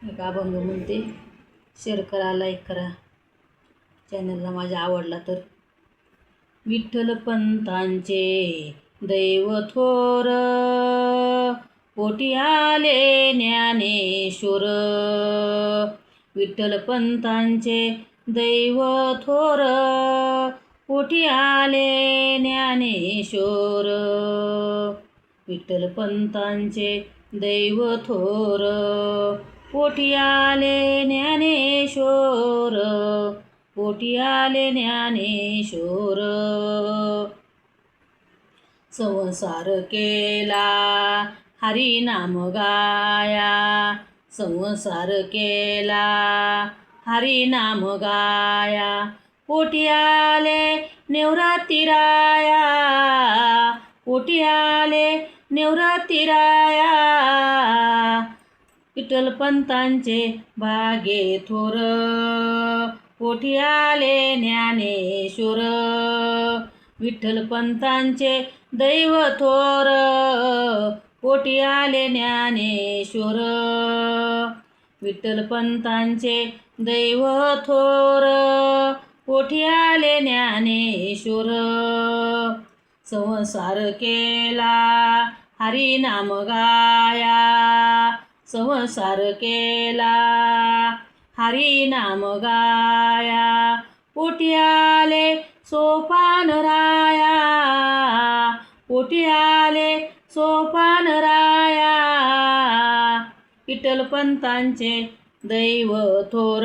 एक अभंग म्हणते, शेअर करा, लाईक करा चॅनलला माझ्या आवडला तर. विठ्ठल पंतांचे दैव थोर, पोटी आले ज्ञानेश्वर. विठ्ठल पंतांचे दैव थोर, पोटी आले ज्ञानेश्वर. विठ्ठल पंतांचे दैव थोर, पोटी आले ज्ञानेश्वर. पोटी आले ज्ञानेश्वर. संसार केला हरी नाम गाया, संसार केला हरी नाम गाया. पोटी आले निवृत्ती राया, पोटी आले निवृत्ती राया. विठ्ठल पंतांचे भागे थोर, पोटी आले ज्ञानेश्वर. विठ्ठल पंतांचे दैव थोर, पोटी आले ज्ञानेश्वर. विठ्ठल पंतांचे दैव थोर, पोटी आले ज्ञानेश्वर. संसार केला हरी नाम गाया, संसार केला हरी नाम गाया. पोटी आले सोपान राया, पोटी आले सोपान राया. विठ्ठल पंतांचे दैव थोर,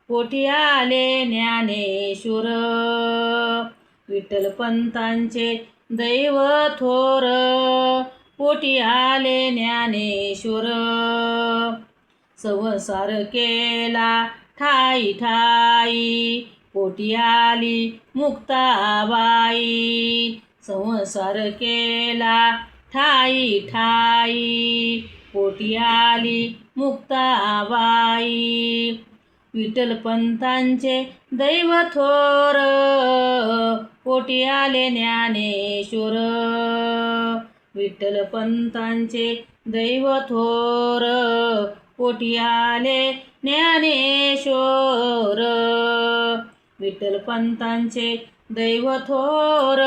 पोटी आले ज्ञानेश्वर. विठ्ठल पंतांचे दैव थोर, पोटी आले ज्ञानेश्वर. संसार केला ठाई ठाई, पोटी आली मुक्ताबाई. संसार केला ठाई ठाई, पोटी आली मुक्ताबाई. विठ्ठल पंतांचे दैव थोर, पोटी आले ज्ञानेश्वर. विठ्ठल पंतांचे दैव थोर, पोटी आले ज्ञानेश्वर. विठ्ठल पंतांचे दैव थोर,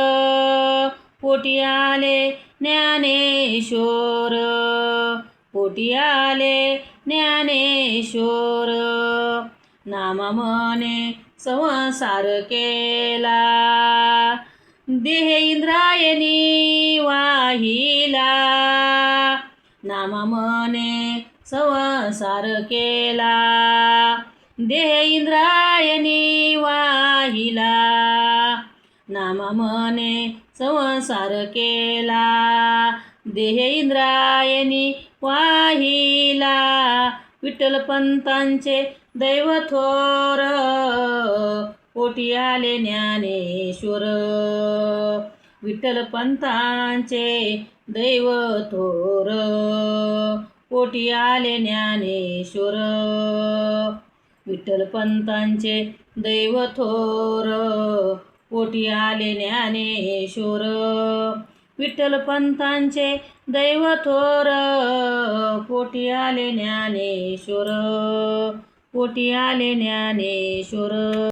पोटी आले ज्ञानेश्वर. पोटी आले ज्ञानेश्वर. नामा म्हणे संसार केला, देह इंद्रायणी वाहिला. नामा म्हणे संसार केला, देह इंद्रायणी वाहिला. नामा म्हणे संसार केला, देह इंद्रायणी वाहिला. विठ्ठल पंतांचे दैव थोर, पोटी आले ज्ञानेश्वर. विठ्ठल पंतांचे दैव थोर, पोटी आले ज्ञानेश्वर. विठ्ठल पंतांचे दैव थोर, पोटी आले ज्ञानेश्वर. विठ्ठल पंतांचे दैव थोर, पोटी आले ज्ञानेश्वर. पोटी आले ज्ञानेश्वर.